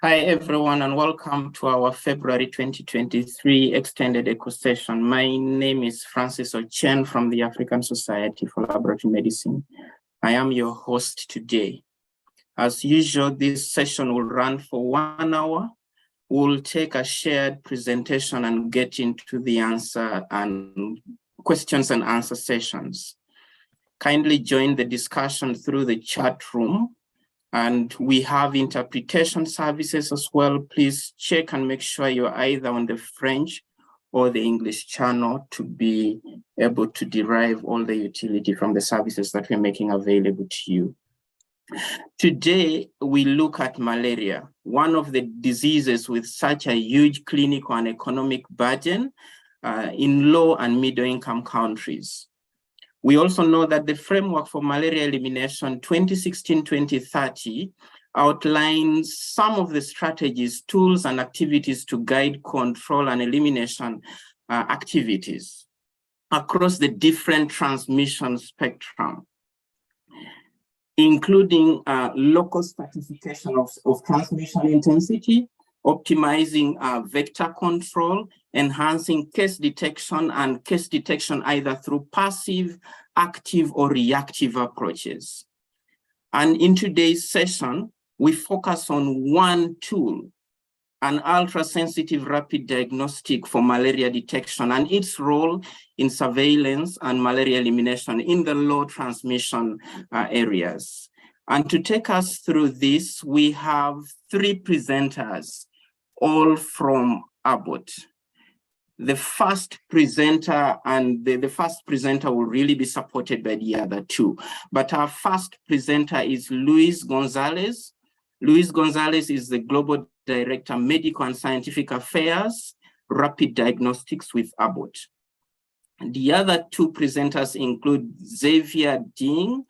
Hi, everyone, and welcome to our February 2023 Extended Echo Session. My name is Francis Ocen from the African Society for Laboratory Medicine. I am your host today. As usual, this session will run for 1 hour. We'll take a shared presentation and get into the answer and questions and answer sessions. Kindly join the discussion through the chat room. And we have interpretation services as well. Please check and make sure you're either on the French or the English channel to be able to derive all the utility from the services that we're making available to you. Today, we look at malaria, one of the diseases with such a huge clinical and economic burden in low and middle income countries. We also know that the framework for malaria elimination 2016-2030 outlines some of the strategies, tools, and activities to guide control and elimination activities across the different transmission spectrum, including local stratification of transmission intensity, optimizing vector control, enhancing case detection either through passive, active, or reactive approaches. And in today's session, we focus on one tool, an ultra-sensitive rapid diagnostic for malaria detection and its role in surveillance and malaria elimination in the low transmission areas. And to take us through this, we have three presenters, all from Abbott. The first presenter will really be supported by the other two. But our first presenter is Luis Gonzalez. Luis Gonzalez is the Global Director, Medical and Scientific Affairs, Rapid Diagnostics with Abbott. The other two presenters include Xavier Ding.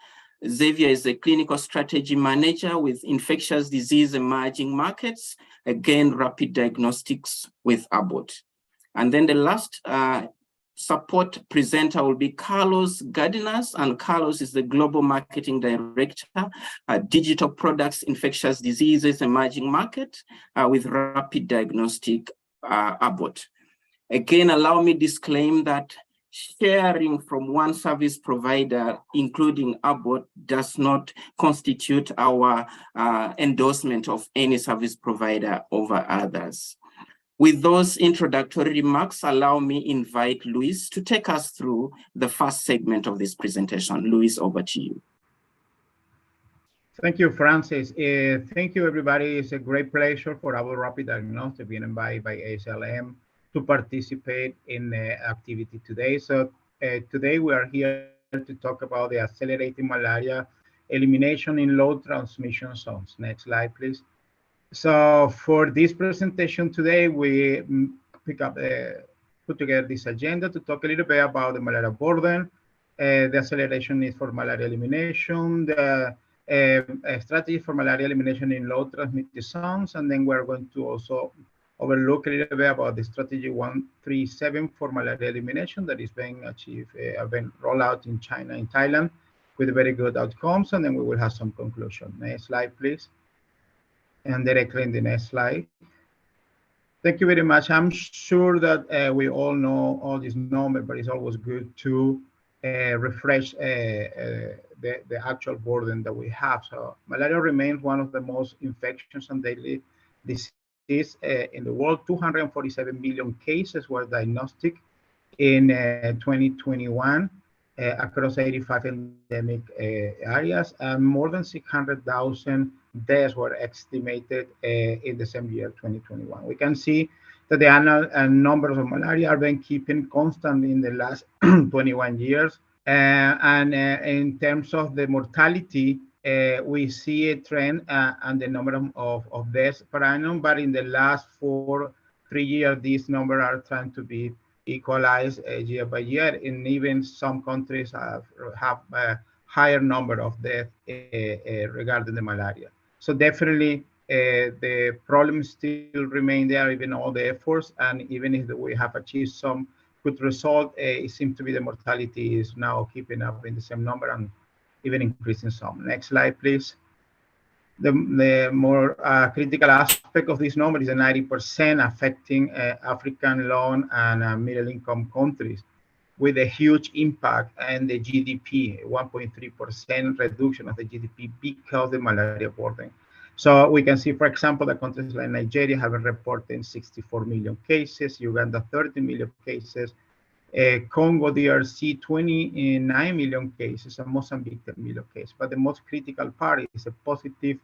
Xavier is a Clinical Strategy Manager with Infectious Disease Emerging Markets, again, Rapid Diagnostics with Abbott. And then the last support presenter will be Carlos Gardinas, and Carlos is the Global Marketing Director, Digital Products, Infectious Diseases Emerging Market with Rapid Diagnostic Abbott. Again, allow me to disclaim that sharing from one service provider, including Abbott, does not constitute our endorsement of any service provider over others. With those introductory remarks, allow me invite Luis to take us through the first segment of this presentation. Luis, over to you. Thank you, Francis. Thank you, everybody. It's a great pleasure for our Rapid Diagnostic being invited by ASLM to participate in the activity today. So today we are here to talk about the accelerating malaria elimination in low transmission zones. Next slide, please. So for this presentation today, we put together this agenda to talk a little bit about the malaria burden, the acceleration need for malaria elimination, the strategy for malaria elimination in low transmitted zones, and then we're going to also overlook a little bit about the strategy 137 for malaria elimination that is being achieved, been rolled out in China and Thailand with very good outcomes, and then we will have some conclusion. Next slide, please. And directly in the next slide. Thank you very much. I'm sure that we all know all these numbers, but it's always good to refresh the actual burden that we have. So malaria remains one of the most infectious and deadly diseases in the world. 247 million cases were diagnostic in 2021 across 85 endemic areas, and more than 600,000 deaths were estimated in the same year, 2021. We can see that the annual numbers of malaria are been keeping constant in the last 21 years. And in terms of the mortality, we see a trend and the number of deaths per annum, but in the last 3 years, these numbers are trying to be equalized year by year, and even some countries have a higher number of deaths regarding the malaria. So definitely the problems still remain there, even all the efforts, and even if we have achieved some good result, it seems to be the mortality is now keeping up in the same number and even increasing some. Next slide, please. The more critical aspect of this number is the 90% affecting African low and middle-income countries, with a huge impact on the GDP, 1.3% reduction of the GDP because of the malaria burden. So we can see, for example, that countries like Nigeria have reported 64 million cases, Uganda 30 million cases, Congo DRC 29 million cases, and Mozambique 10 million cases. But the most critical part is a positive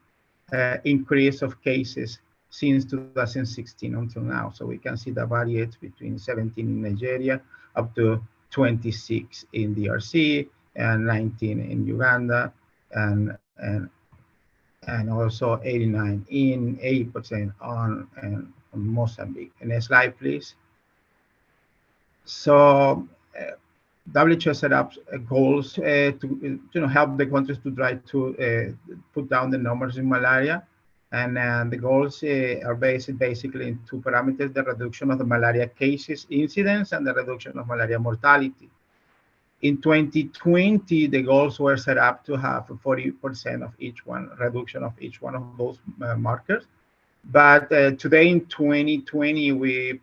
increase of cases since 2016 until now. So we can see that varies between 17 in Nigeria up to 26 in DRC and 19 in Uganda, and also 89 in 80% on Mozambique. Next slide, please. So WHO set up goals to help the countries to try to put down the numbers in malaria. And the goals are based basically in two parameters: the reduction of the malaria cases incidence and the reduction of malaria mortality. In 2020, the goals were set up to have 40% of each one, reduction of each one of those markers. But today in 2020, we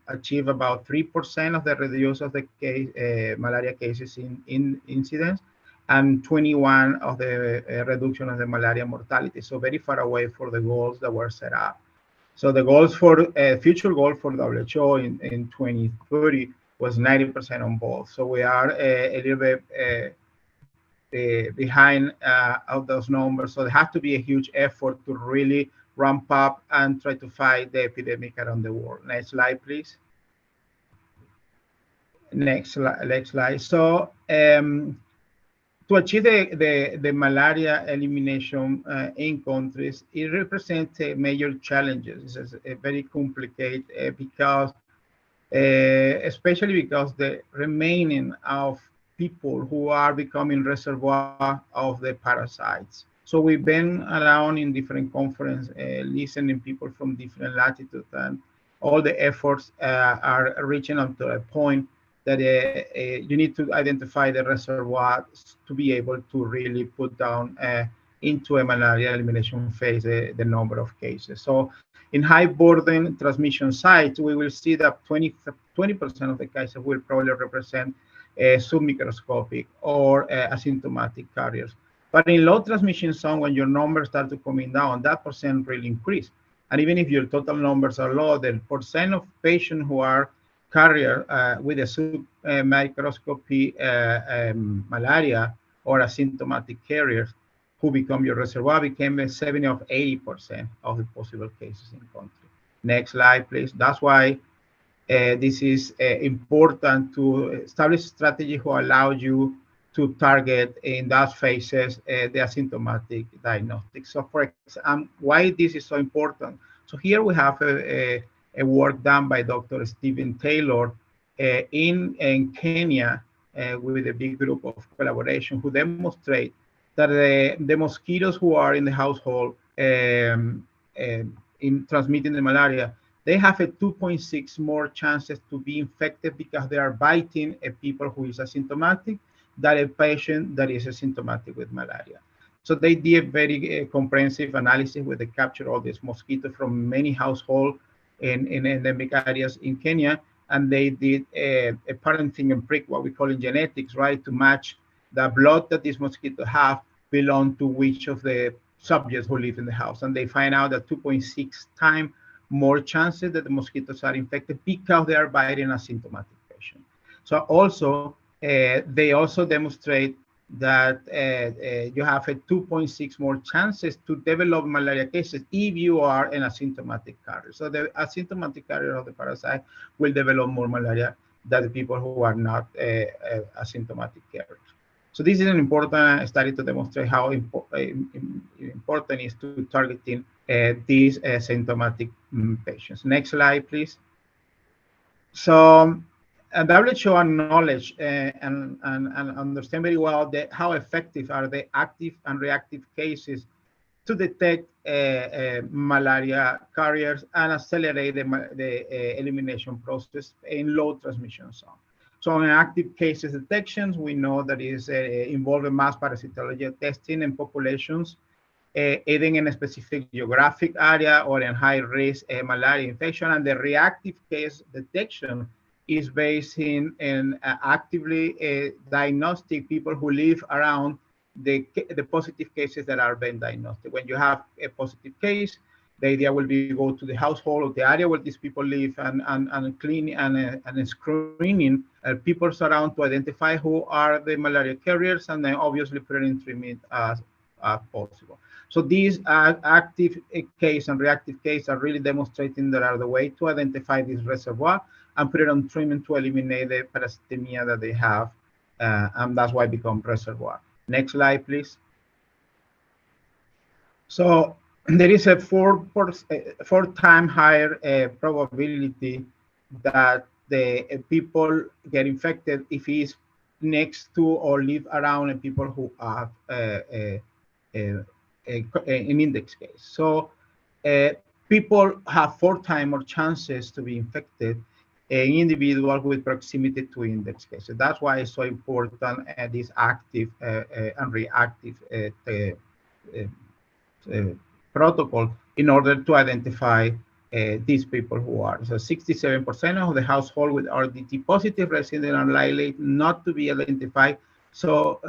achieve about 3% of the reduce of the malaria cases in incidence, and 21 of the reduction of the malaria mortality. So very far away for the goals that were set up. So the goals for future goal for WHO in 2030 was 90% on both. So we are a little bit behind of those numbers. So there has to be a huge effort to really ramp up and try to fight the epidemic around the world. Next slide, please. Next slide. So to achieve the malaria elimination in countries, it represents major challenges. It's very complicated because, especially because the remaining of people who are becoming reservoir of the parasites. So we've been around in different conferences, listening people from different latitudes, and all the efforts are reaching up to a point that you need to identify the reservoirs to be able to really put down into a malaria elimination phase the number of cases. So in high burden transmission sites, we will see that 20% of the cases will probably represent submicroscopic or asymptomatic carriers. But in low transmission zone, when your numbers start to coming down, that percent really increase. And even if your total numbers are low, the percent of patients who are carrier with a submicroscopy malaria or asymptomatic carriers who become your reservoir became 70 or 80% of the possible cases in country. Next slide, please. That's why this is important to establish strategy who allow you to target in those phases the asymptomatic diagnostics. So for example, why this is so important? So here we have a work done by Dr. Stephen Taylor in Kenya with a big group of collaboration who demonstrate that the mosquitoes who are in the household in transmitting the malaria, they have a 2.6 more chances to be infected because they are biting a people who is asymptomatic than a patient that is asymptomatic with malaria. So they did a very comprehensive analysis where they captured all these mosquitoes from many households in endemic areas in Kenya, and they did a parenting and prick, what we call in genetics, right, to match the blood that these mosquitoes have belong to which of the subjects who live in the house. And they find out that 2.6 times more chances that the mosquitoes are infected because they are biting asymptomatic patients. So also, they also demonstrate that you have a 2.6 more chances to develop malaria cases if you are an asymptomatic carrier. So the asymptomatic carrier of the parasite will develop more malaria than the people who are not asymptomatic carriers. So this is an important study to demonstrate how important it is to targeting these asymptomatic patients. Next slide, please. So WHO acknowledge and understand very well how effective are the active and reactive cases to detect malaria carriers and accelerate the elimination process in low transmission zone. So in active cases detections, we know that is involving mass parasitology testing in populations either in a specific geographic area or in high-risk malaria infection. And the reactive case detection is based in actively diagnostic people who live around the positive cases that are being diagnosed. When you have a positive case, the idea will be go to the household or the area where these people live and clean and screening people around to identify who are the malaria carriers, and then obviously put it in treatment as possible. So these active case and reactive case are really demonstrating that are the way to identify this reservoir and put it on treatment to eliminate the parasitemia that they have, and that's why it becomes reservoir. Next slide, please. So there is a four time higher probability that the people get infected if he's next to or live around people who have an index case. So people have 4 times more chances to be infected an individual with proximity to index case. So that's why it's so important this active and reactive protocol in order to identify these people who are. So 67% of the household with RDT positive resident are likely not to be identified. So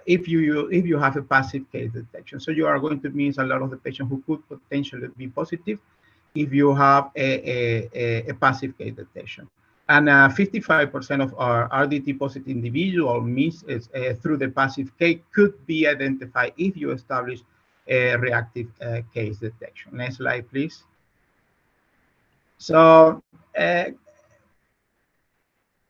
if you have a passive case detection, so you are going to miss a lot of the patients who could potentially be positive if you have a passive case detection. And 55% of our RDT positive individual misses through the passive case could be identified if you establish a reactive case detection. Next slide, please. So,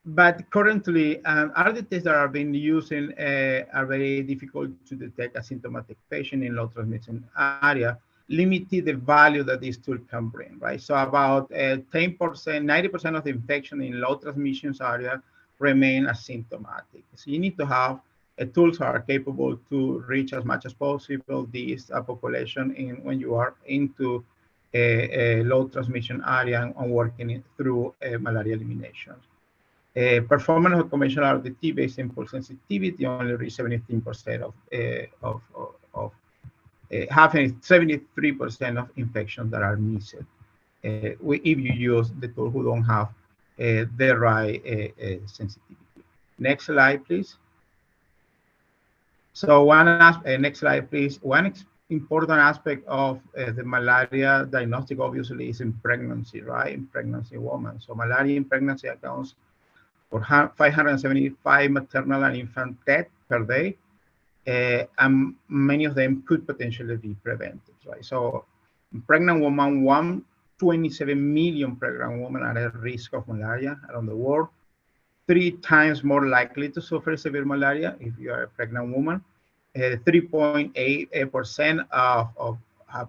but currently, RDTs that are being used are very difficult to detect asymptomatic patient in low transmission area, limiting the value that this tool can bring, right? So about 10%, 90% of the infection in low transmissions area remain asymptomatic. So you need to have tools are capable to reach as much as possible this population when you are into a low transmission area and working through malaria elimination. Performance of conventional RDT based in pulse sensitivity only reach 73% of having 73% of infections that are missed if you use the tool who don't have the right sensitivity. Next slide, please. So next slide, please. One important aspect of the malaria diagnostic obviously is in pregnancy, right? In pregnancy women. So malaria in pregnancy accounts for 575 maternal and infant deaths per day. And many of them could potentially be prevented, right? So pregnant women, 127 million pregnant women are at risk of malaria around the world, 3 times more likely to suffer severe malaria if you are a pregnant woman, 3.8% of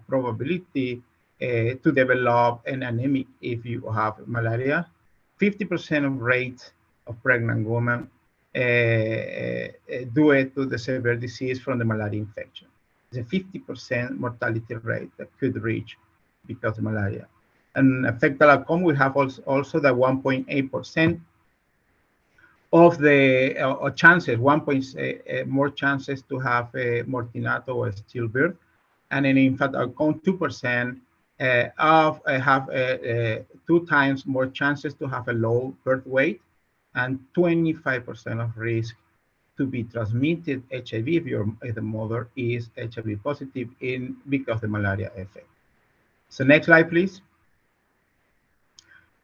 probability to develop an anemic if you have malaria, 50% of rate of pregnant women due to the severe disease from the malaria infection. It's a 50% mortality rate that could reach because of malaria. And fetal outcome, we have also the 1.8% of the chances, more chances to have a mortinato or stillbirth, and an infant outcome 2% have 2 times more chances to have a low birth weight, and 25% of risk to be transmitted HIV if the mother is HIV positive because of the malaria effect. So next slide, please.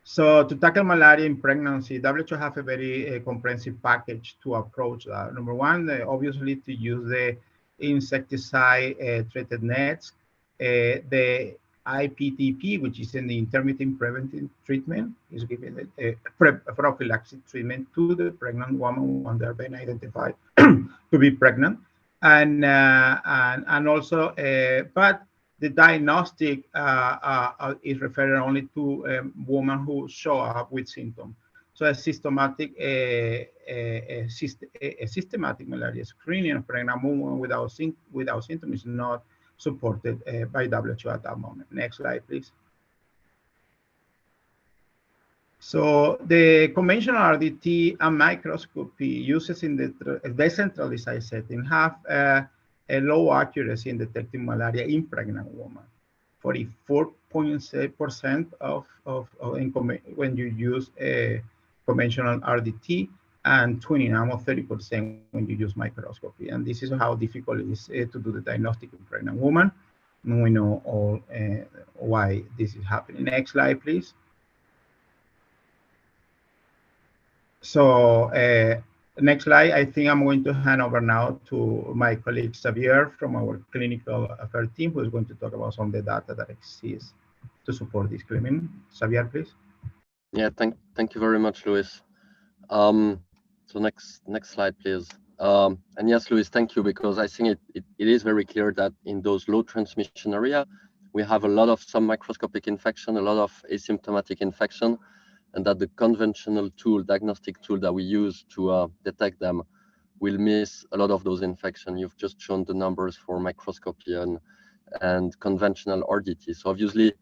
So to tackle malaria in pregnancy, WHO have a very comprehensive package to approach that. Number one, obviously to use the insecticide treated nets, the IPTP, which is in the intermittent preventive treatment, is giving a prophylaxis treatment to the pregnant woman when they're being identified to be pregnant, and also, but the diagnostic is referred only to women who show up with symptoms. So a systematic malaria screening of pregnant women without symptoms is not supported by WHO at that moment. Next slide, please. So the conventional RDT and microscopy uses in the decentralized setting have a low accuracy in detecting malaria in pregnant women. 44.7% when you use a conventional RDT, and 29 or 30% when you use microscopy. And this is how difficult it is to do the diagnostic in pregnant women. And we know all why this is happening. Next slide, please. So next slide, I think I'm going to hand over now to my colleague Xavier from our clinical affairs team, who is going to talk about some of the data that exists to support this claim. Xavier, please. Yeah, thank you very much, Luis. So next slide, please. And yes, Luis, thank you, because I think it is very clear that in those low transmission area, we have a lot of some microscopic infection, a lot of asymptomatic infection, and that the conventional tool, diagnostic tool that we use to detect them will miss a lot of those infections. You've just shown the numbers for microscopy and conventional RDT. So obviously,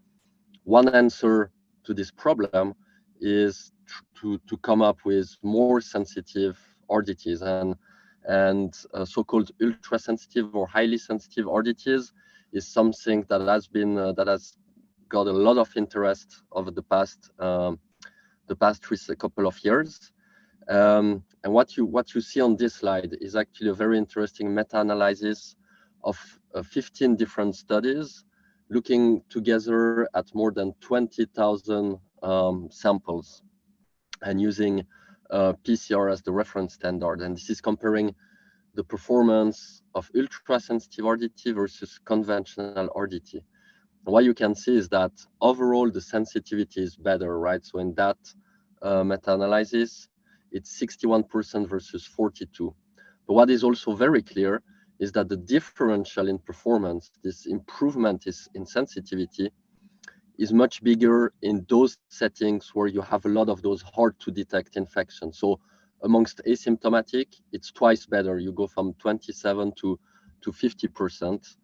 one answer to this problem is to come up with more sensitive RDTs, and so-called ultra-sensitive or highly sensitive RDTs is something that has been that has got a lot of interest over the past couple of years. And what you see on this slide is actually a very interesting meta-analysis of 15 different studies looking together at more than 20,000 samples and using PCR as the reference standard. And this is comparing the performance of ultra-sensitive RDT versus conventional RDT. And what you can see is that overall the sensitivity is better, right? So in that meta-analysis, it's 61% versus 42%. But what is also very clear is that the differential in performance, this improvement in sensitivity, is much bigger in those settings where you have a lot of those hard to detect infections. So amongst asymptomatic, it's twice better. You go from 27 to 50%.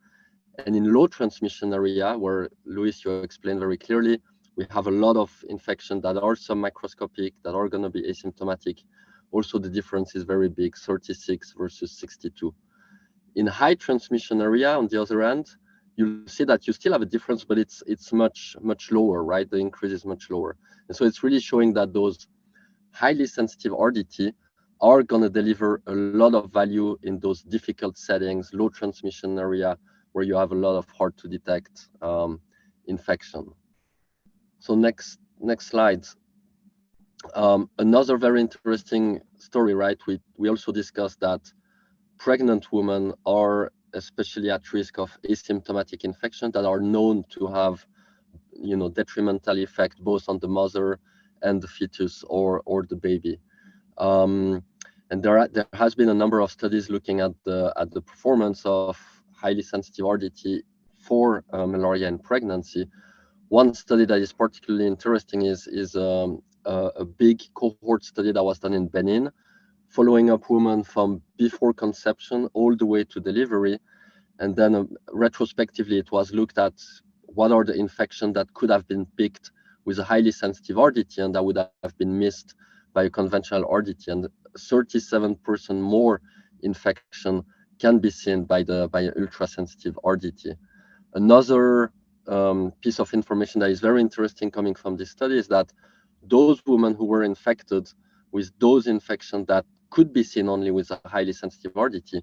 And in low transmission area, where Luis, you explained very clearly, we have a lot of infections that are submicroscopic, that are going to be asymptomatic. Also, the difference is very big, 36 versus 62. In high transmission area, on the other end, you see that you still have a difference, but it's much lower, right? The increase is much lower. And so it's really showing that those highly sensitive RDT are going to deliver a lot of value in those difficult settings, low transmission area, where you have a lot of hard to detect infection. So next slide. Another very interesting story, right? We also discussed that pregnant women are especially at risk of asymptomatic infection that are known to have, detrimental effect both on the mother and the fetus or the baby. And there has been a number of studies looking at the performance of highly sensitive RDT for malaria in pregnancy. One study that is particularly interesting is a big cohort study that was done in Benin, following up women from before conception all the way to delivery. And then retrospectively, it was looked at what are the infections that could have been picked with a highly sensitive RDT and that would have been missed by a conventional RDT. And 37% more infection can be seen by an ultra-sensitive RDT. Another piece of information that is very interesting coming from this study is that those women who were infected with those infections that could be seen only with a highly sensitive RDT,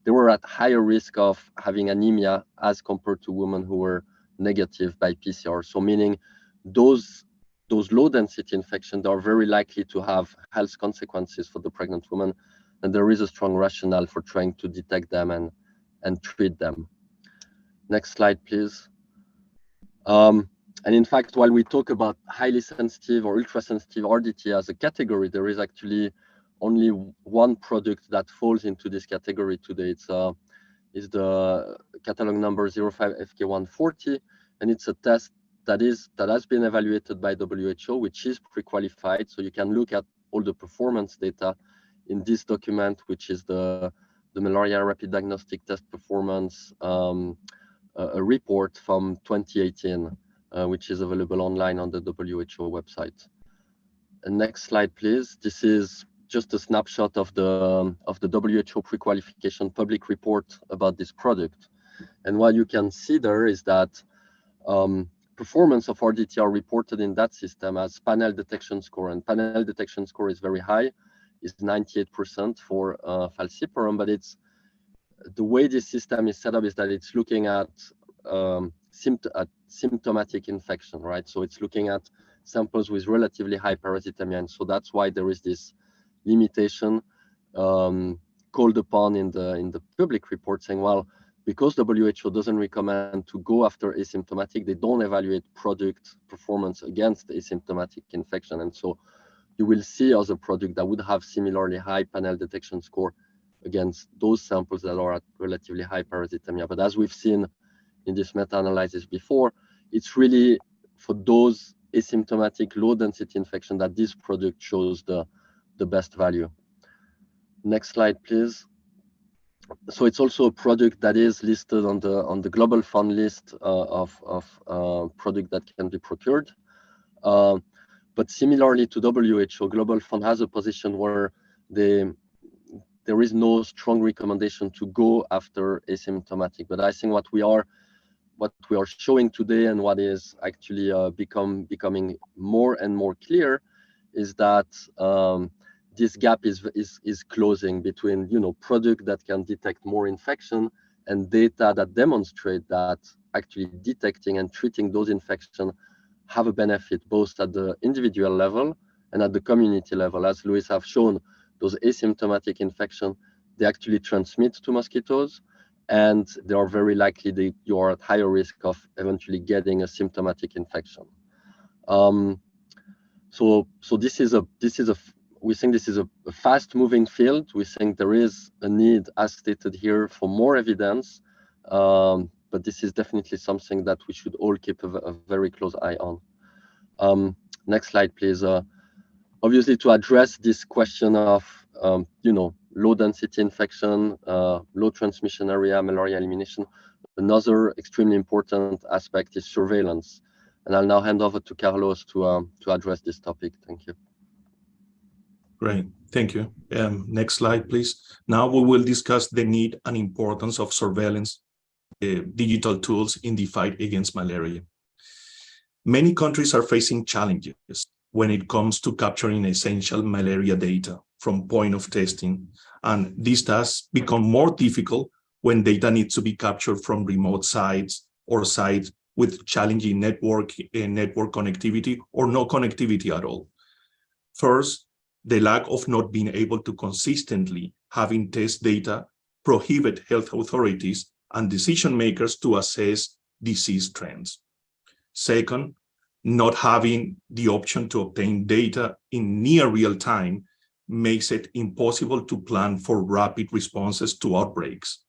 they were at higher risk of having anemia as compared to women who were negative by PCR. So meaning those low density infections are very likely to have health consequences for the pregnant woman. And there is a strong rationale for trying to detect them and treat them. Next slide, please. And in fact, while we talk about highly sensitive or ultra-sensitive RDT as a category, there is actually only one product that falls into this category today. It's the catalog number 05FK140, and it's a test that has been evaluated by WHO, which is pre-qualified. So you can look at all the performance data in this document, which is the Malaria Rapid Diagnostic Test Performance a report from 2018, which is available online on the WHO website. And next slide, please. This is just a snapshot of the WHO pre-qualification public report about this product. And what you can see there is that performance of RDTR reported in that system as panel detection score, and panel detection score is very high, is 98% for falciparum, but it's the way this system is set up is that it's looking at symptomatic infection, right? So it's looking at samples with relatively high parasitemia, and so that's why there is this limitation called upon in the public report, saying, well, because WHO doesn't recommend to go after asymptomatic, they don't evaluate product performance against asymptomatic infection, and so you will see as a product that would have similarly high panel detection score against those samples that are at relatively high parasitemia. But as we've seen in this meta-analysis before, it's really for those asymptomatic low-density infection that this product shows the best value. Next slide, please. So it's also a product that is listed on the Global Fund list of product that can be procured. But similarly to WHO, Global Fund has a position where there is no strong recommendation to go after asymptomatic. But I think what we are showing today, and what is actually becoming more and more clear, is that this gap is closing between, you know, product that can detect more infection and data that demonstrate that actually detecting and treating those infections have a benefit both at the individual level and at the community level. As Luis have shown, those asymptomatic infections, they actually transmit to mosquitoes, and they are very likely that you are at higher risk of eventually getting a symptomatic infection. So this is we think this is a fast-moving field. We think there is a need, as stated here, for more evidence, but this is definitely something that we should all keep a very close eye on. Next slide, please. Obviously, to address this question of you know, low-density infection, low transmission area, malaria elimination, another extremely important aspect is surveillance. And I'll now hand over to Carlos to address this topic. Thank you. Great, thank you. Next slide, please. Now we will discuss the need and importance of surveillance digital tools in the fight against malaria. Many countries are facing challenges when it comes to capturing essential malaria data from point of testing, and this has become more difficult when data needs to be captured from remote sites or sites with challenging network connectivity or no connectivity at all. First, the lack of not being able to consistently having test data prohibit health authorities and decision makers to assess disease trends. Second, not having the option to obtain data in near real time makes it impossible to plan for rapid responses to outbreaks.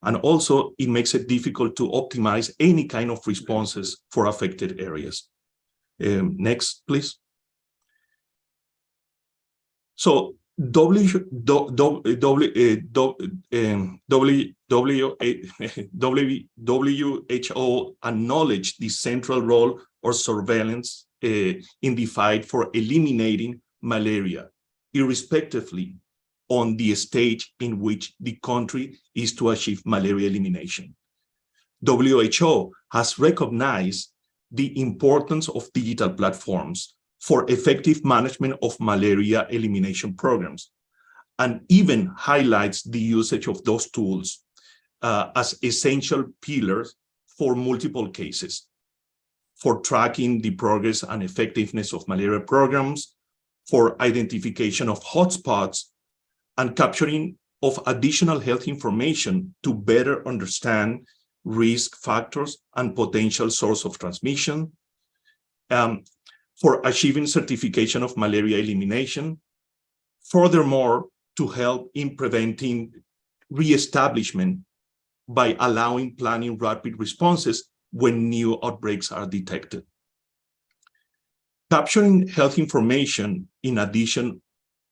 And also, it makes it difficult to optimize any kind of responses for affected areas. Next, please. So WHO acknowledged the central role of surveillance in the fight for eliminating malaria, irrespectively on the stage in which the country is to achieve malaria elimination. WHO has recognized the importance of digital platforms for effective management of malaria elimination programs, and even highlights the usage of those tools as essential pillars for multiple cases, for tracking the progress and effectiveness of malaria programs, for identification of hotspots, and capturing of additional health information to better understand risk factors and potential source of transmission, for achieving certification of malaria elimination, furthermore, to help in preventing reestablishment by allowing planning rapid responses when new outbreaks are detected. Capturing health information in addition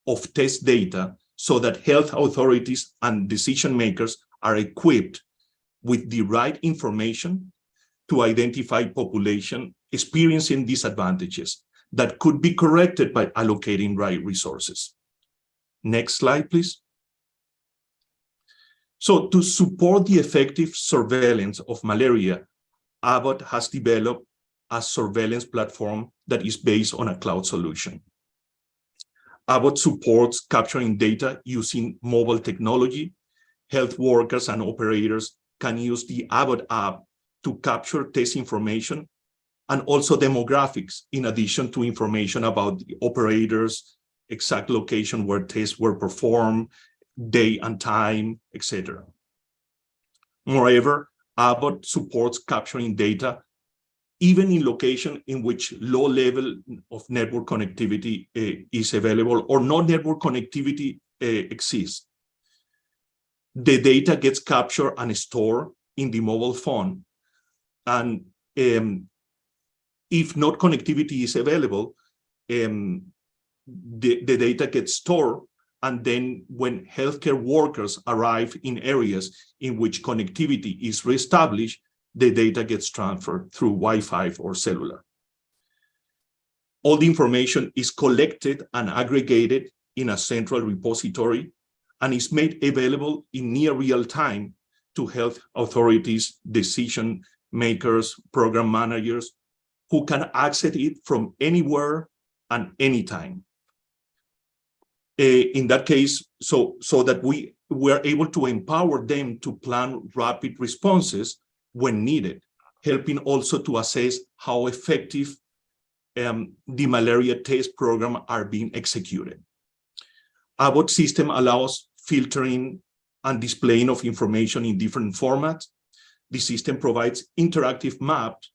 of test data so that health authorities and decision makers are equipped with the right information to identify population experiencing disadvantages that could be corrected by allocating right resources. Next slide, please. So to support the effective surveillance of malaria, Abbott has developed a surveillance platform that is based on a cloud solution. Abbott supports capturing data using mobile technology. Health workers and operators can use the Abbott app to capture test information and also demographics, in addition to information about the operators, exact location where tests were performed, day and time, etc. Moreover, Abbott supports capturing data even in location in which low level of network connectivity is available or no network connectivity exists. The data gets captured and stored in the mobile phone. And if not connectivity is available, the data gets stored. And then when healthcare workers arrive in areas in which connectivity is reestablished, the data gets transferred through Wi-Fi or cellular. All the information is collected and aggregated in a central repository and is made available in near real time to health authorities, decision makers, program managers, who can access it from anywhere and anytime. In that case, so that we were able to empower them to plan rapid responses when needed, helping also to assess how effective the malaria test program are being executed. Abbott system allows filtering and displaying of information in different formats. The system provides interactive maps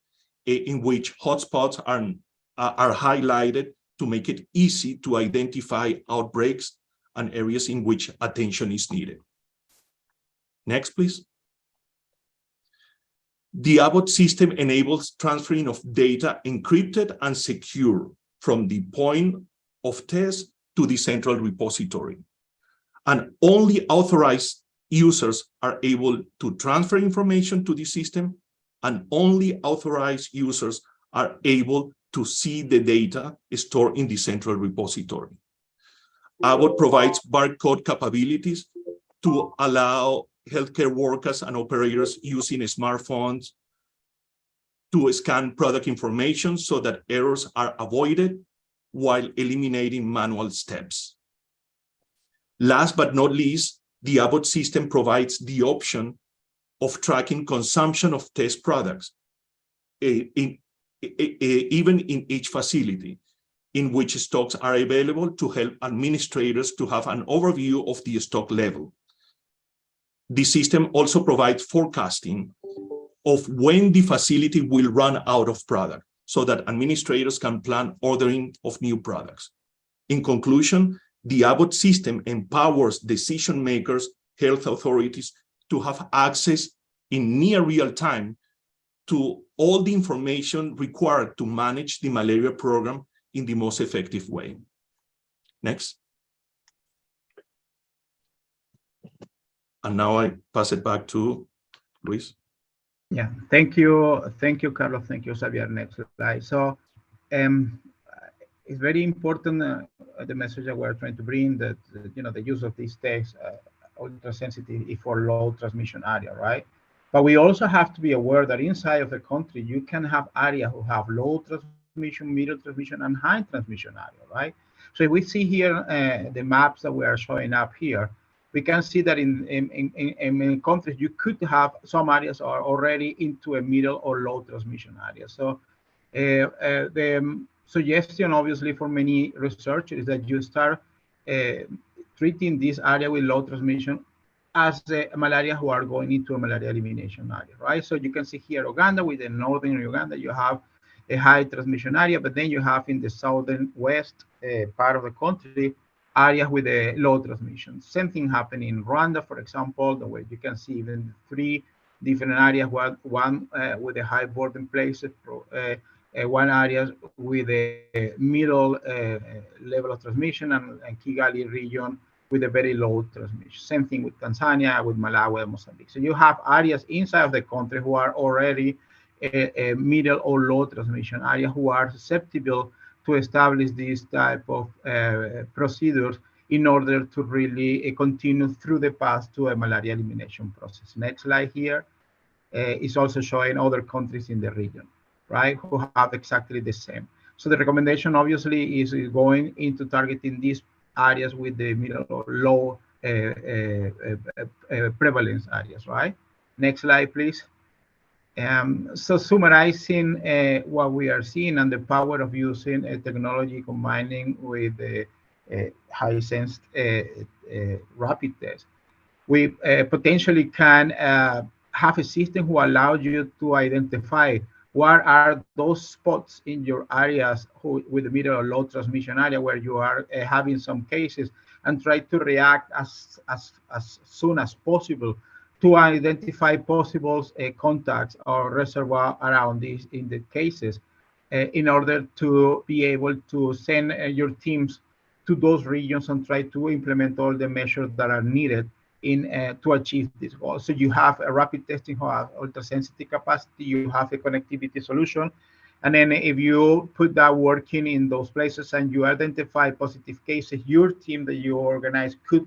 in which hotspots are highlighted to make it easy to identify outbreaks and areas in which attention is needed. Next, please. The Abbott system enables transferring of data encrypted and secure from the point of test to the central repository. And only authorized users are able to transfer information to the system, and only authorized users are able to see the data stored in the central repository. Abbott provides barcode capabilities to allow healthcare workers and operators using smartphones to scan product information so that errors are avoided while eliminating manual steps. Last but not least, the Abbott system provides the option of tracking consumption of test products, even in each facility in which stocks are available, to help administrators to have an overview of the stock level. The system also provides forecasting of when the facility will run out of product so that administrators can plan ordering of new products. In conclusion, the Abbott system empowers decision makers, health authorities, to have access in near real time to all the information required to manage the malaria program in the most effective way. Next. And now I pass it back to Luis. Yeah, thank you, Carlos. Thank you, Xavier. Next slide. So, it's very important the message that we're trying to bring, that the use of these tests ultra sensitive for low transmission area, right? But we also have to be aware that inside of the country you can have areas who have low transmission, middle transmission, and high transmission area, right? So if we see here the maps that we are showing up here, we can see that in countries you could have some areas are already into a middle or low transmission area. So the suggestion, obviously, for many researchers is that you start treating this area with low transmission as the malaria who are going into a malaria elimination area, right? So you can see here Uganda, with the northern Uganda, you have a high transmission area, but then you have in the southern west part of the country areas with a low transmission. Same thing happened in Rwanda, for example, the way you can see even 3 different areas, one with a high burden places, one area with a middle level of transmission, and Kigali region with a very low transmission. Same thing with Tanzania, with Malawi, and Mozambique. So you have areas inside of the country who are already a middle or low transmission area, who are susceptible to establish this type of procedures in order to really continue through the path to a malaria elimination process. Next slide here is also showing other countries in the region, right, who have exactly the same. So the recommendation obviously is going into targeting these areas with the middle or low prevalence areas, right? Next slide, please. So summarizing what we are seeing and the power of using technology combining with high-sense rapid tests, we potentially can have a system who allows you to identify what are those spots in your areas with the middle or low transmission area where you are having some cases, and try to react as soon as possible to identify possible contacts or reservoir around these in the cases in order to be able to send your teams to those regions and try to implement all the measures that are needed in to achieve this goal. So you have a rapid testing, you have ultra-sensitive capacity, you have a connectivity solution, and then if you put that working in those places and you identify positive cases, your team that you organize could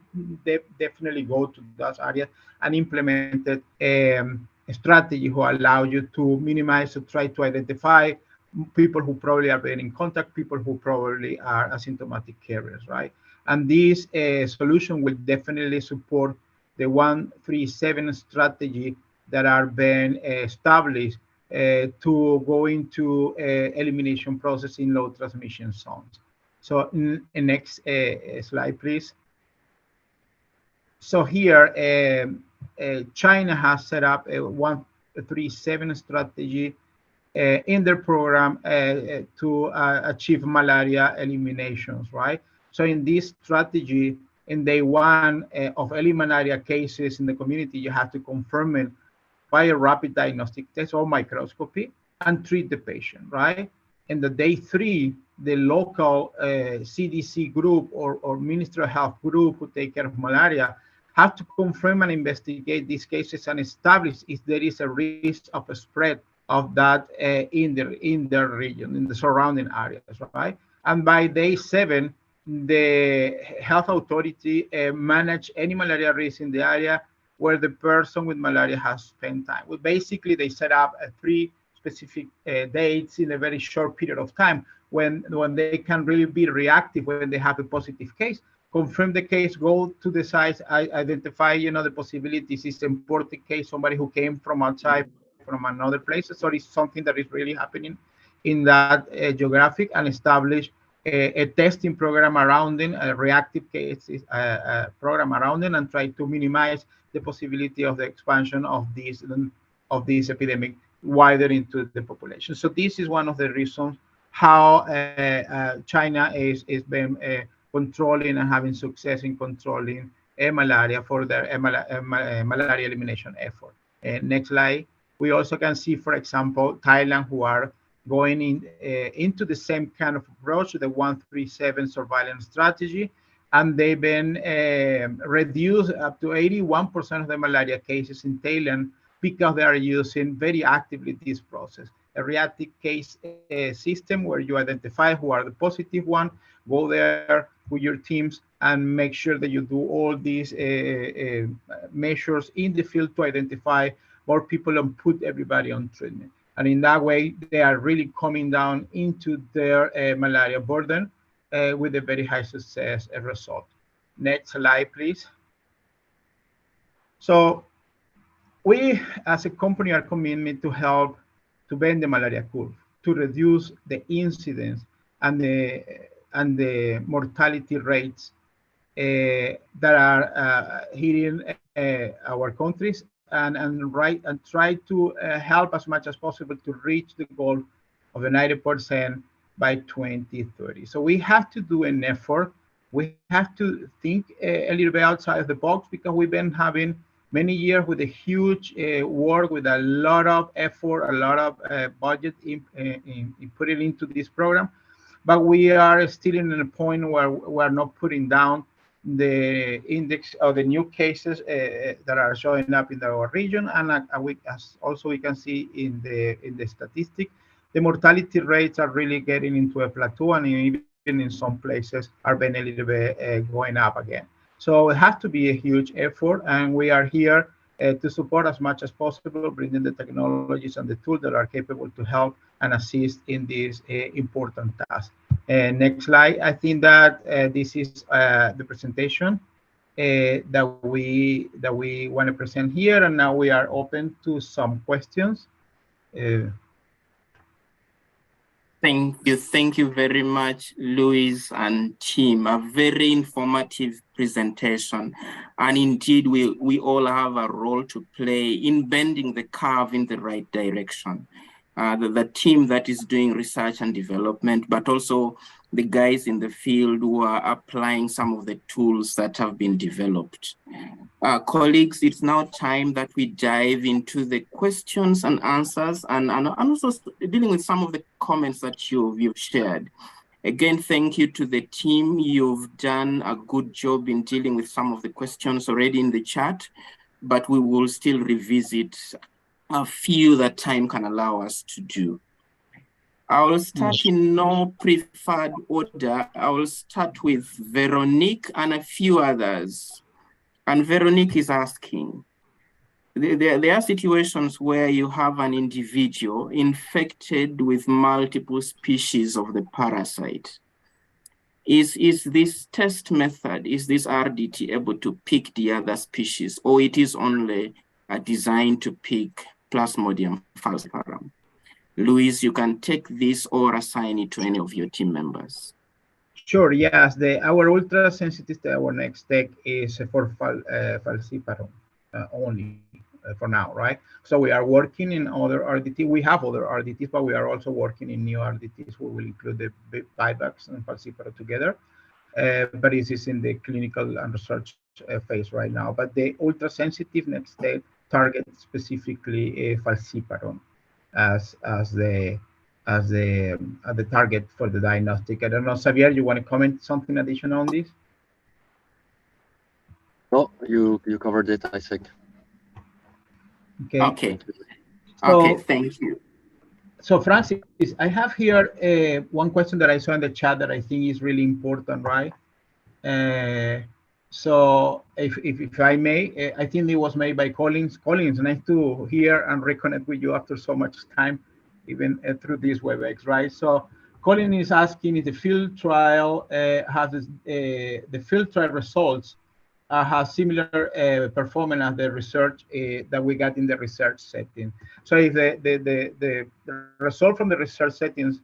definitely go to those areas and implement a strategy who allow you to minimize or try to identify people who probably are been in contact, people who probably are asymptomatic carriers, right? And this solution will definitely support the 137 strategy that are being established to go into elimination process in low transmission zones. So next slide, please. So here, China has set up a 137 strategy in their program to achieve malaria eliminations, right? So in this strategy, in day one of early malaria cases in the community, you have to confirm it by a rapid diagnostic test or microscopy and treat the patient, right? In the day three, the local CDC group or Ministry of Health group who take care of malaria have to confirm and investigate these cases and establish if there is a risk of a spread of that in the region, in the surrounding areas, right? And by day 7, the health authority manage any malaria risk in the area where the person with malaria has spent time. Well, basically, they set up 3 specific dates in a very short period of time when they can really be reactive when they have a positive case, confirm the case, go to the sites, identify, the possibilities. Is an imported case, somebody who came from outside, from another place, so it's something that is really happening in that geographic, and establish a testing program around it, a reactive cases program around it, and try to minimize the possibility of the expansion of this epidemic wider into the population. So this is one of the reasons how China is been controlling and having success in controlling malaria for their malaria elimination effort. Next slide. We also can see, for example, Thailand, who are going into the same kind of approach, the 137 surveillance strategy, and they've been reduced up to 81% of the malaria cases in Thailand because they are using very actively this process, a reactive case system where you identify who are the positive one, go there with your teams and make sure that you do all these measures in the field to identify more people and put everybody on treatment. And in that way, they are really coming down into their malaria burden with a very high success result. Next slide, please. So we, as a company, are committed to help to bend the malaria curve, to reduce the incidence and the mortality rates that are hitting our countries, and try to help as much as possible to reach the goal of the 90% by 2030. So we have to do an effort. We have to think a little bit outside of the box, because we've been having many years with a huge work, with a lot of effort, a lot of budget in putting into this program. But we are still in a point where we're not putting down the index of the new cases that are showing up in our region, and also we can see in the statistic, the mortality rates are really getting into a plateau and even in some places are being a little bit going up again. So it has to be a huge effort, and we are here to support as much as possible, bringing the technologies and the tools that are capable to help and assist in this important task. Next slide. I think that this is the presentation that we want to present here, and now we are open to some questions. Thank you very much, Luis and team. A very informative presentation. And indeed, we all have a role to play in bending the curve in the right direction. The team that is doing research and development, but also the guys in the field who are applying some of the tools that have been developed. Colleagues, it's now time that we dive into the questions and answers, and also dealing with some of the comments that you've shared. Again, thank you to the team. You've done a good job in dealing with some of the questions already in the chat, but we will still revisit a few that time can allow us to do. I will start in no preferred order. I will start with Veronique and a few others. And Veronique is asking, there are situations where you have an individual infected with multiple species of the parasite. Is this test method, is this RDT able to pick the other species, or it is only designed to pick Plasmodium falciparum? Luis, you can take this or assign it to any of your team members. Sure, yes. Our ultra sensitivity, our next tech is for falciparum only for now, right? So we are working in other RDT. We have other RDTs, but we are also working in new RDTs. We will include the Vivax and falciparum together. But this is in the clinical and research phase right now. But the ultra sensitive next step targets specifically falciparum as the target for the diagnostic. I don't know, Xavier, you want to comment something additional on this? No, you covered it, I think. Okay. Okay, thank you. So Francis, I have here one question that I saw in the chat that I think is really important, right? So if I may, I think it was made by Collins. Collins, nice to hear and reconnect with you after so much time, even through this WebEx, right? So Colin is asking if the field trial the field trial results have similar performance as the research that we got in the research setting. So if the result from the research settings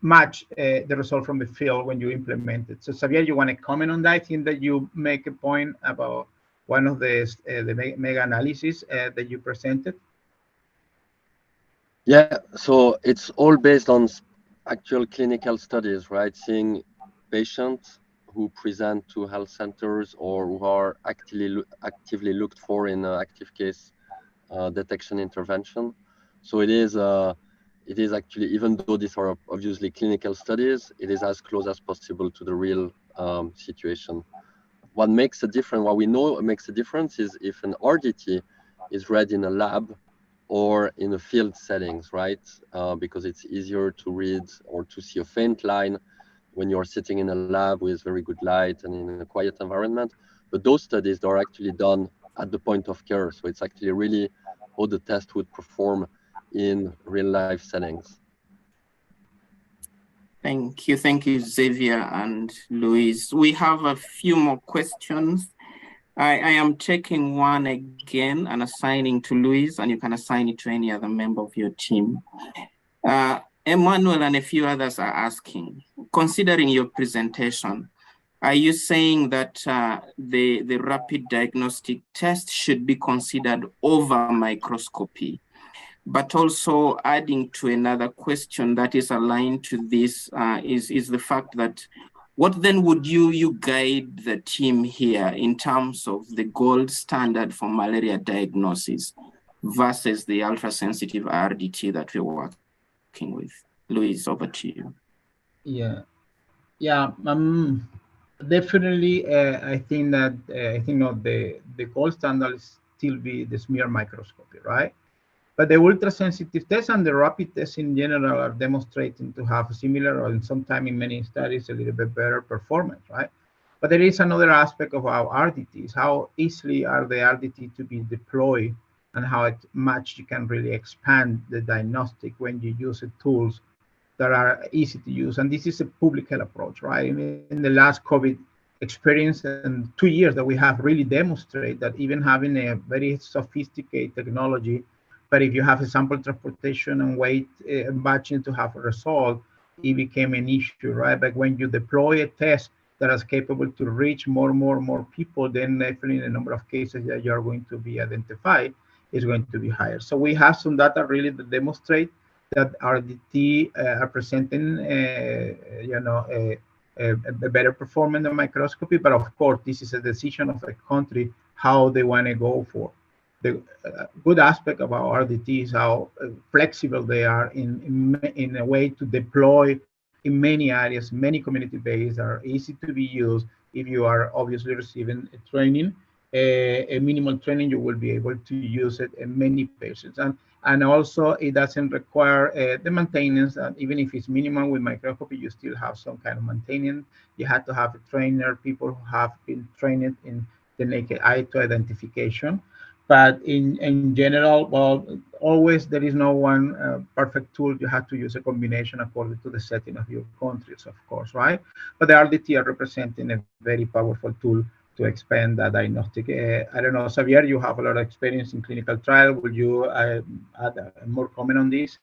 match the result from the field when you implement it. So Xavier, you want to comment on that? I think that you make a point about one of the mega analysis that you presented. Yeah, so it's all based on actual clinical studies, right? Seeing patients who present to health centers or who are actively looked for in active case detection intervention. So it is actually, even though these are obviously clinical studies, it is as close as possible to the real situation. What makes a difference, what we know makes a difference is if an RDT is read in a lab or in a field settings, right? Because it's easier to read or to see a faint line when you're sitting in a lab with very good light and in a quiet environment. But those studies are actually done at the point of care. So it's actually really how the test would perform in real life settings. Thank you, Xavier and Luis. We have a few more questions. I am taking one again and assigning to Luis, and you can assign it to any other member of your team. Emmanuel and a few others are asking, considering your presentation, are you saying that the rapid diagnostic test should be considered over microscopy? But also adding to another question that is aligned to this is the fact that what then would you guide the team here in terms of the gold standard for malaria diagnosis versus the ultra-sensitive RDT that we're working with? Luis, over to you. Yeah, definitely. I think that the gold standard is still be the smear microscopy, right? But the ultra-sensitive tests and the rapid tests in general are demonstrating to have similar, or in sometimes in many studies, a little bit better performance, right? But there is another aspect of our RDTs. How easily are the RDT to be deployed, and how much you can really expand the diagnostic when you use tools that are easy to use. And this is a public health approach, right? In the last COVID experience and 2 years that we have really demonstrated that even having a very sophisticated technology, but if you have a sample transportation and wait batching to have a result, it became an issue, right? But when you deploy a test that is capable to reach more people, then definitely the number of cases that you are going to be identified is going to be higher. So we have some data really to demonstrate that RDT are presenting, a better performance than microscopy. But of course, this is a decision of a country how they want to go for. The good aspect about RDT is how flexible they are in a way to deploy in many areas, many community-based, are easy to be used. If you are obviously receiving a training, a minimal training, you will be able to use it in many patients. And also it doesn't require the maintenance. Even if it's minimal with microscopy, you still have some kind of maintenance. You have to have a trainer, people who have been trained in the naked eye to identification. But in general, well, always there is no one perfect tool. You have to use a combination according to the setting of your countries, of course, right? But the RDT are representing a very powerful tool to expand the diagnostic. I don't know, Xavier, you have a lot of experience in clinical trial. Would you add more comment on this?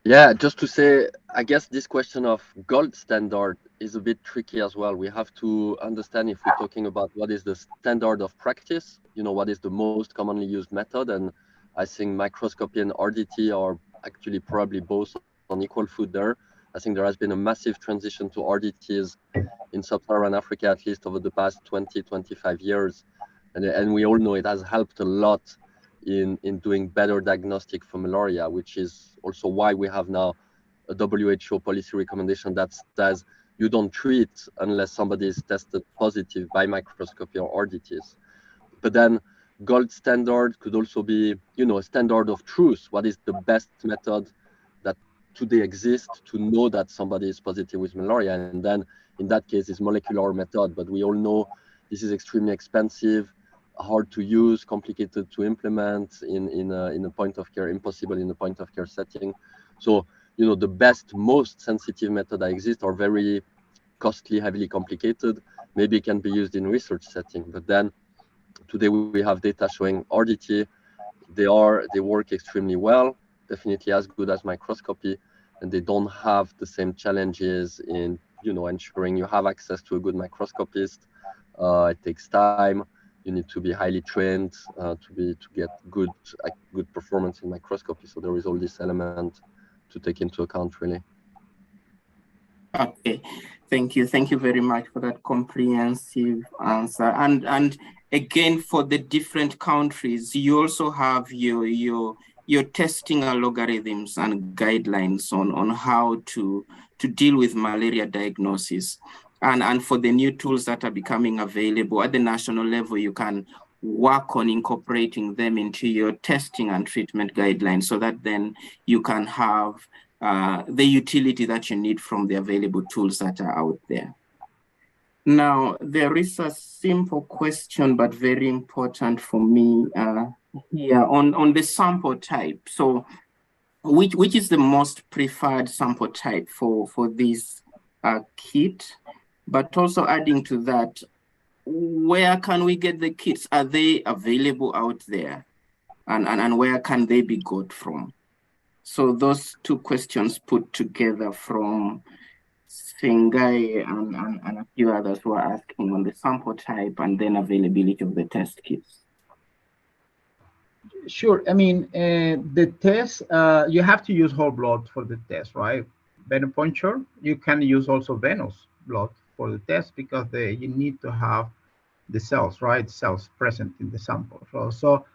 Yeah, just to say, I guess this question of gold standard is a bit tricky as well. We have to understand if we're talking about what is the standard of practice, what is the most commonly used method. And I think microscopy and RDT are actually probably both on equal foot there. I think there has been a massive transition to RDTs in sub-Saharan Africa, at least over the past 20, 25 years. And we all know it has helped a lot in doing better diagnostic for malaria, which is also why we have now a WHO policy recommendation that says you don't treat unless somebody is tested positive by microscopy or RDTs. But then gold standard could also be, a standard of truth. What is the best method that today exists to know that somebody is positive with malaria? And then in that case, it's molecular method. But we all know this is extremely expensive, hard to use, complicated to implement in a point of care, impossible in a point of care setting. So, the best, most sensitive method that exists are very costly, heavily complicated, maybe can be used in research setting. But then today we have data showing RDT, they work extremely well, definitely as good as microscopy, and they don't have the same challenges in, ensuring you have access to a good microscopist. It takes time. You need to be highly trained to get good performance in microscopy. So there is all this element to take into account, really. Okay, thank you very much for that comprehensive answer. And again, for the different countries, you also have your testing algorithms and guidelines on how to deal with malaria diagnosis. And for the new tools that are becoming available at the national level, you can work on incorporating them into your testing and treatment guidelines so that then you can have the utility that you need from the available tools that are out there. Now, there is a simple question, but very important for me here on the sample type. So which is the most preferred sample type for this kit? But also adding to that, where can we get the kits? Are they available out there? And where can they be got from? So those two questions put together from Sengai and a few others who are asking on the sample type and then availability of the test kits. Sure. I mean, the test, you have to use whole blood for the test, right? Venipuncture, you can use also venous blood for the test because you need to have the cells, right? Cells present in the sample. So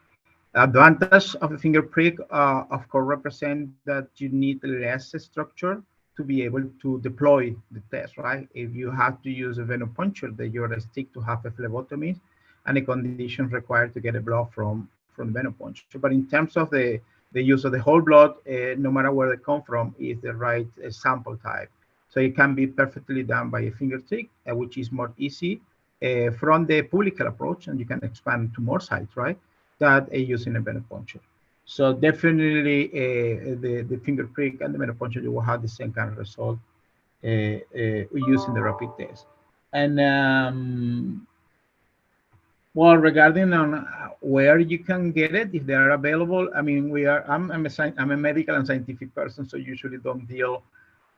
advantage of a finger prick, of course, represent that you need less structure to be able to deploy the test, right? If you have to use a venipuncture, then you're stick to have a phlebotomy and the conditions required to get a blood from from the venipuncture. But in terms of the use of the whole blood, no matter where they come from, is the right sample type. So it can be perfectly done by a finger stick, which is more easy from the publical approach, and you can expand to more sites, right? That using a venipuncture. So definitely the finger prick and the venipuncture, you will have the same kind of result using the rapid test. And well, regarding on where you can get it, if they are available, I mean, I'm a medical and scientific person, so usually don't deal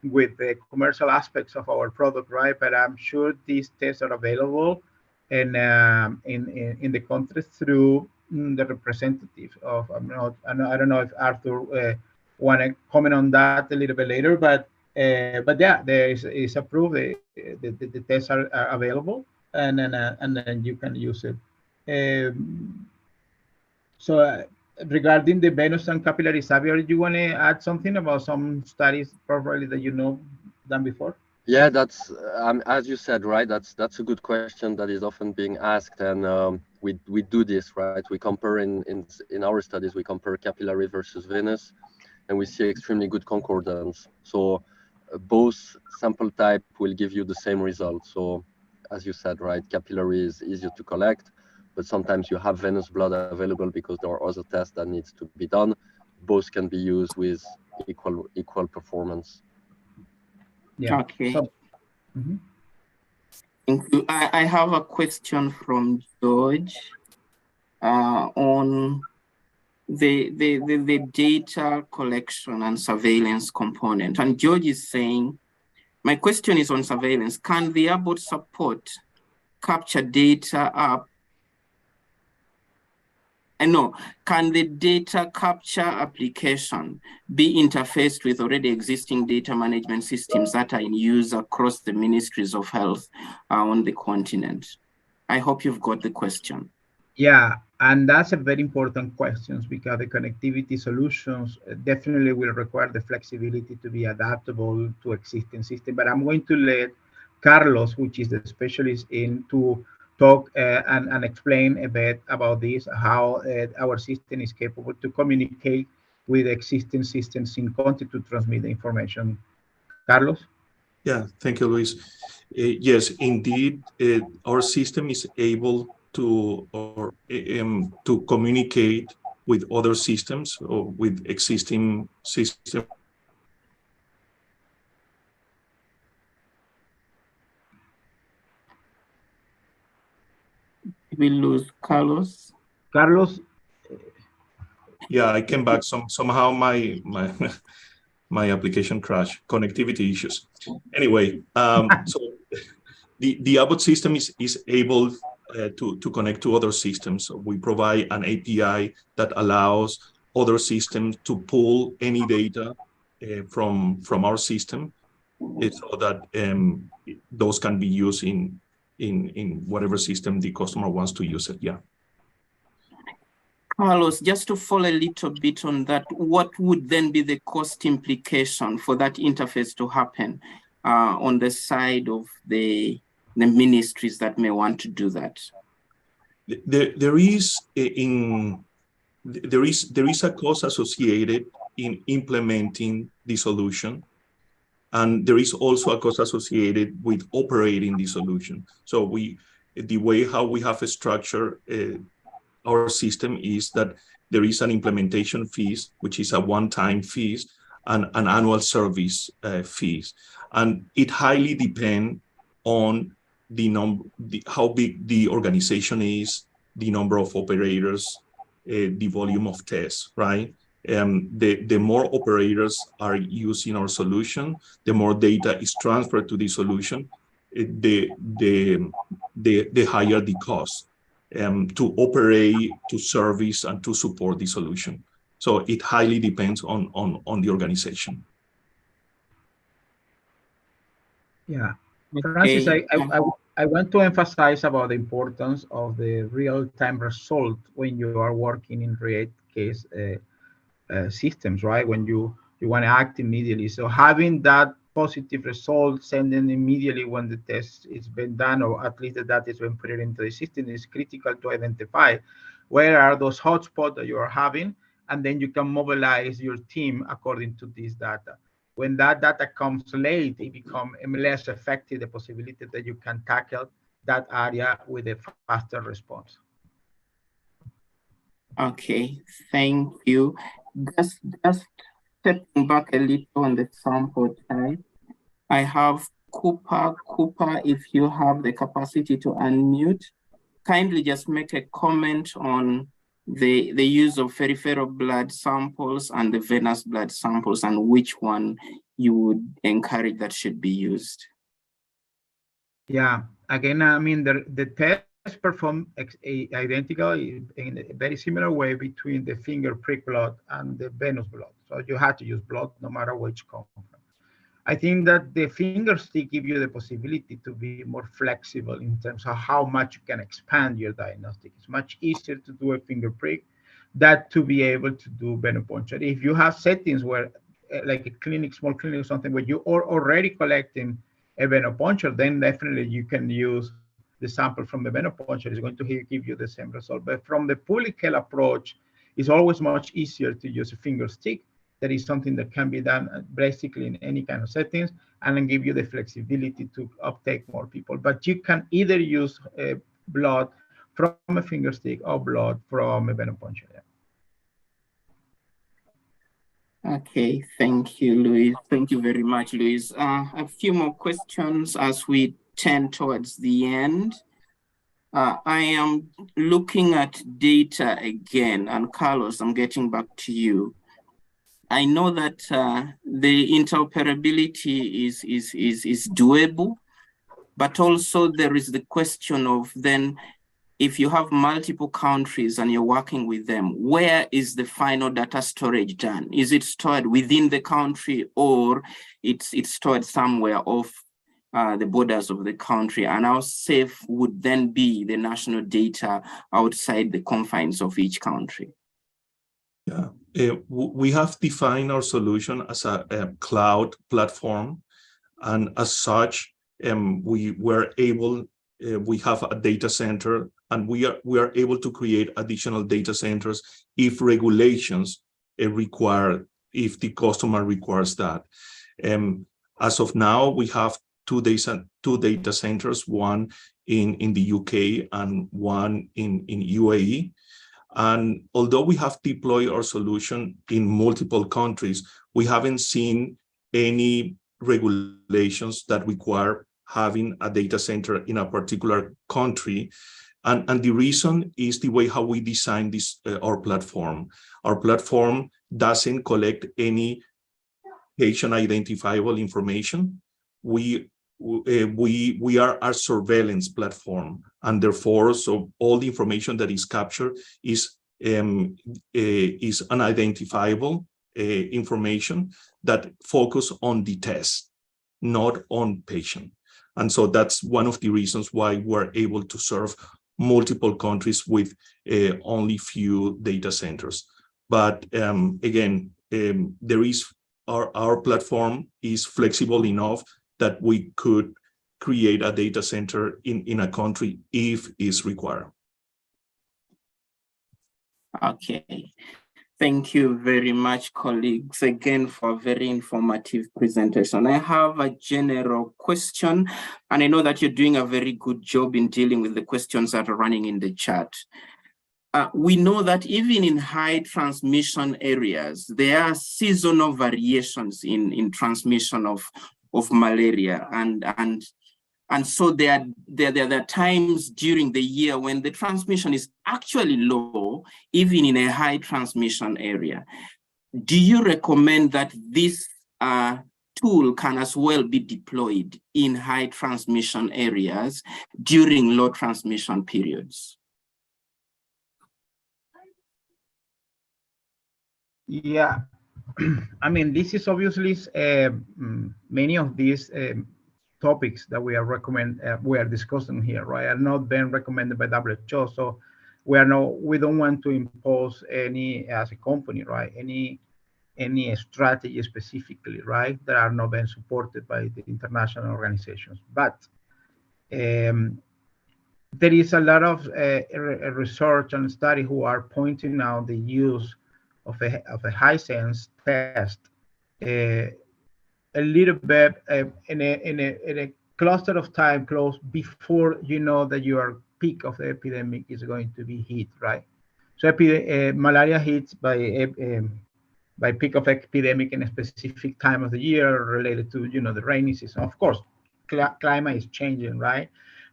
with the commercial aspects of our product, right? But I'm sure these tests are available in the country through the representative of. I don't know if Arthur want to comment on that a little bit later, but yeah, there is approved. The tests are available, and then you can use it. So regarding the venous and capillary, Xavier, you want to add something about some studies probably that you know done before? Yeah, that's as you said, right? That's a good question that is often being asked, and we do this, right? We compare in our studies, we compare capillary versus venous, and we see extremely good concordance. So both sample type will give you the same result. So as you said, right, capillary is easier to collect, but sometimes you have venous blood available because there are other tests that needs to be done. Both can be used with equal performance. Yeah. Okay. So, Thank you. I have a question from George on the data collection and surveillance component. And George is saying, my question is on surveillance. Can the Abbott support capture data up? Can the data capture application be interfaced with already existing data management systems that are in use across the ministries of health on the continent? I hope you've got the question. Yeah, and that's a very important question because the connectivity solutions definitely will require the flexibility to be adaptable to existing system. But I'm going to let Carlos, which is the specialist to talk and explain a bit about this, how our system is capable to communicate with existing systems in country to transmit the information. Carlos? Yeah, thank you, Luis. Yes, indeed, our system is able to communicate with other systems or with existing systems. We lose Carlos. Carlos? Yeah, I came back. Somehow my my application crashed. Connectivity issues. Anyway, so the Abbott system is able to connect to other systems. So we provide an API that allows other systems to pull any data from our system, so that those can be used in whatever system the customer wants to use it. Yeah. Carlos, just to follow a little bit on that, what would then be the cost implication for that interface to happen on the side of the ministries that may want to do that? There is a cost associated in implementing the solution, and there is also a cost associated with operating the solution. So the way how we have structured our system is that there is an implementation fees, which is a one-time fees, and an annual service fees, and it highly depends on how big the organization is, the number of operators, the volume of tests, right? The more operators are using our solution, the more data is transferred to the solution, the higher the cost to operate, to service, and to support the solution. So it highly depends on the organization. Yeah. Francis, Okay. I want to emphasize about the importance of the real-time result when you are working in real case systems, right? When you want to act immediately. So having that positive result, sending immediately when the test is been done, or at least the data is been put into the system, is critical to identify where are those hotspots that you are having, and then you can mobilize your team according to this data. When that data comes late, it becomes less effective, the possibility that you can tackle that area with a faster response. Okay, thank you. Just stepping back a little on the sample type, I have Cooper. Cooper, if you have the capacity to unmute, kindly just make a comment on the use of peripheral blood samples and the venous blood samples, and which one you would encourage that should be used. Yeah, again, I mean, the test performed identical in a very similar way between the finger prick blood and the venous blood. So you had to use blood no matter which comes from. I think that the finger stick gives you the possibility to be more flexible in terms of how much you can expand your diagnostic. It's much easier to do a finger prick than to be able to do venipuncture. If you have settings where, like a clinic, small clinic or something, where you are already collecting a venipuncture, then definitely you can use the sample from the venipuncture. It's going to give you the same result. But from the fully scale approach, it's always much easier to use a finger stick. That is something that can be done basically in any kind of settings, and then give you the flexibility to uptake more people. But you can either use blood from a finger stick or blood from a venipuncture. Yeah. Okay, thank you, Luis. Thank you very much, Luis. A few more questions as we tend towards the end. I am looking at data again, and Carlos, I'm getting back to you. I know that the interoperability is doable, but also there is the question of then, if you have multiple countries and you're working with them, where is the final data storage done? Is it stored within the country, or it's stored somewhere off the borders of the country? And how safe would then be the national data outside the confines of each country? Yeah, we have defined our solution as a cloud platform, and as such, we have a data center, and we are able to create additional data centers if regulations require, if the customer requires that. As of now, we have two data centers, one in the UK and one in UAE. And although we have deployed our solution in multiple countries, we haven't seen any regulations that require having a data center in a particular country. And the reason is the way how we design this our platform. Our platform doesn't collect any patient identifiable information. We are a surveillance platform, and therefore, so all the information that is captured is unidentifiable information that focus on the test, not on patient. And so that's one of the reasons why we're able to serve multiple countries with only few data centers. But again, there is our platform is flexible enough that we could create a data center in a country if is required. Okay. Thank you very much, colleagues, again for a very informative presentation. I have a general question, and I know that you're doing a very good job in dealing with the questions that are running in the chat. We know that even in high transmission areas, there are seasonal variations in transmission of malaria, and so there are times during the year when the transmission is actually low, even in a high transmission area. Do you recommend that this tool can as well be deployed in high transmission areas during low transmission periods? Yeah, I mean, this is obviously many of these topics that we are discussing here, right, are not being recommended by WHO. So we don't want to impose any, as a company, right, any strategy specifically, right, that are not being supported by the international organizations. But there is a lot of research and study who are pointing out the use of a high sense test a little bit in a cluster of time close before you know that your peak of the epidemic is going to be hit, right? So malaria hits by peak of epidemic in a specific time of the year related to the rainy season. Of course, climate is changing, right?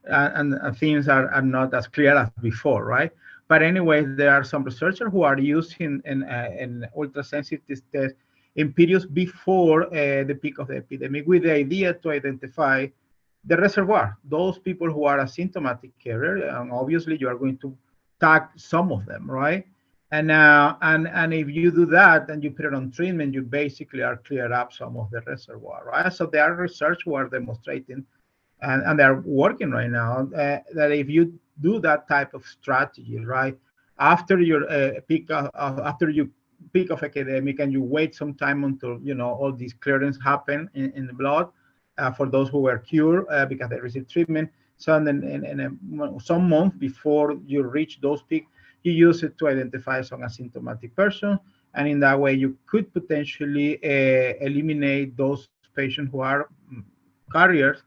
And things are not as clear as before, right? But anyway, there are some researchers who are using an ultra-sensitive test in periods before the peak of the epidemic with the idea to identify the reservoir, those people who are asymptomatic carrier, and obviously you are going to tag some of them, right? And if you do that and you put it on treatment, you basically are clear up some of the reservoir, right? So there are research who are demonstrating, and they're working right now, that if you do that type of strategy, right, after your peak of epidemic, and you wait some time until all these clearance happen in the blood for those who were cured because they received treatment. So then some month before you reach those peaks, you use it to identify some asymptomatic person, and in that way you could potentially eliminate those patients who are carriers,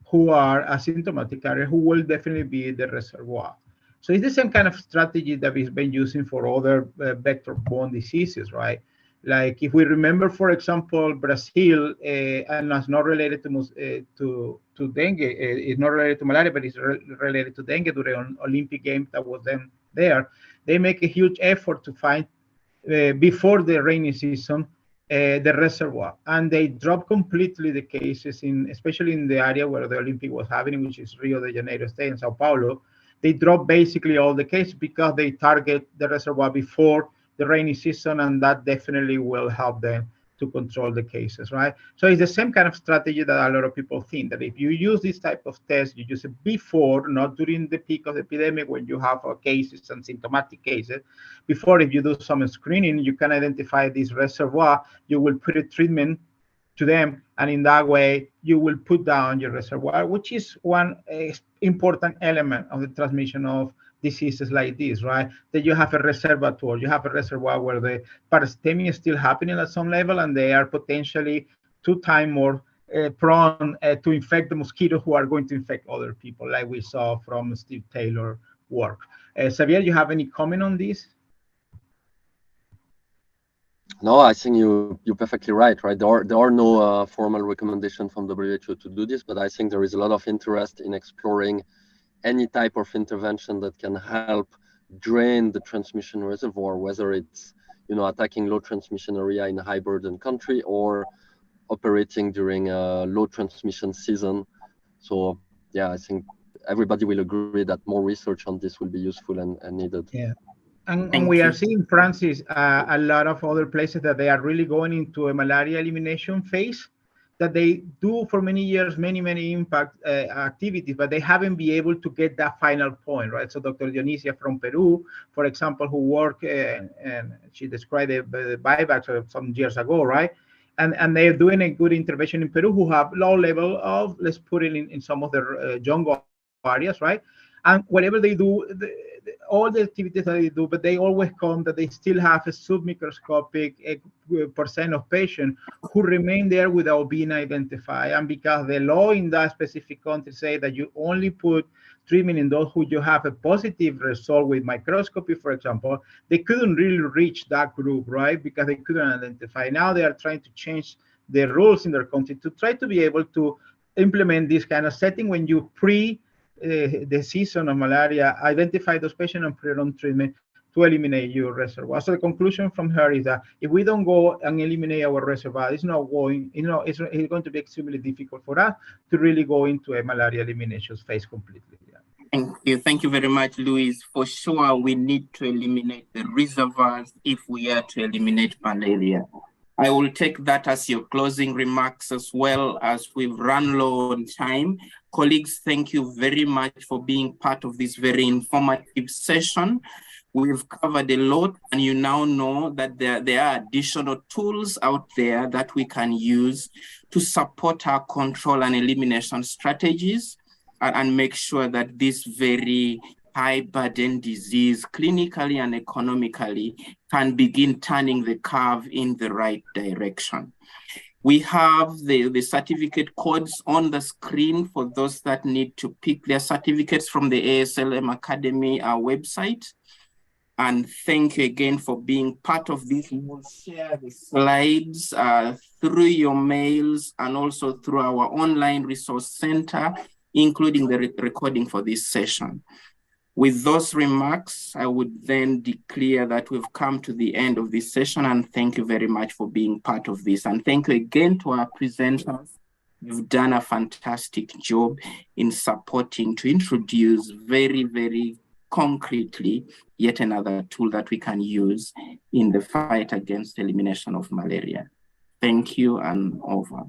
who are asymptomatic carriers, who will definitely be the reservoir. So it's the same kind of strategy that we've been using for other vector-borne diseases, right? Like if we remember, for example, Brazil, and it's not related to dengue, it's not related to malaria, but it's related to dengue during Olympic Games that was then there. They make a huge effort to find, before the rainy season, the reservoir, and they drop completely the cases especially in the area where the Olympic was happening, which is Rio de Janeiro state and Sao Paulo. They drop basically all the cases because they target the reservoir before the rainy season, and that definitely will help them to control the cases, right? So it's the same kind of strategy that a lot of people think, that if you use this type of test, you use it before, not during the peak of the epidemic when you have cases and symptomatic cases. Before, if you do some screening, you can identify this reservoir, you will put a treatment to them, and in that way, you will put down your reservoir, which is one important element of the transmission of diseases like this, right? That you have a reservoir. You have a reservoir where the parasitemia is still happening at some level, and they are potentially 2 times more prone to infect the mosquitoes who are going to infect other people, like we saw from Steve Taylor's work. Xavier, you have any comment on this? No, I think you're perfectly right. There are no formal recommendations from WHO to do this, but I think there is a lot of interest in exploring any type of intervention that can help drain the transmission reservoir, whether it's attacking low transmission area in a high burden country or operating during a low transmission season. So yeah, I think everybody will agree that more research on this will be useful and needed. Yeah. And we are seeing, Francis, a lot of other places that they are really going into a malaria elimination phase, that they do for many years, many impact activities, but they haven't been able to get that final point, right? So Dr. Dionisia from Peru, for example, who worked, and she described the buybacks some years ago, right? And they're doing a good intervention in Peru, who have low level of, let's put it in some of the jungle areas, right? And whatever they do, all the activities that they do, but they always come that they still have a submicroscopic percent of patients who remain there without being identified. And because the law in that specific country say that you only put treatment in those who you have a positive result with microscopy, for example, they couldn't really reach that group, right? Because they couldn't identify. Now they are trying to change the rules in their country to try to be able to implement this kind of setting when you the season of malaria, identify those patients and put it on treatment to eliminate your reservoir. So the conclusion from her is that if we don't go and eliminate our reservoir, it's not going, it's going to be extremely difficult for us to really go into a malaria elimination phase completely. Yeah. Thank you very much, Luis. For sure, we need to eliminate the reservoirs if we are to eliminate malaria. I will take that as your closing remarks, as well as we've run low on time. Colleagues, thank you very much for being part of this very informative session. We've covered a lot, and you now know that there are additional tools out there that we can use to support our control and elimination strategies. and make sure that this very high burden disease, clinically and economically, can begin turning the curve in the right direction. We have the certificate codes on the screen for those that need to pick their certificates from the ASLM Academy website. And thank you again for being part of this. We will share the slides through your mails and also through our online resource center, including the recording for this session. With those remarks, I would then declare that we've come to the end of this session, and thank you very much for being part of this. And thank you again to our presenters. You've done a fantastic job in supporting to introduce very, very concretely yet another tool that we can use in the fight against elimination of malaria. Thank you, and over.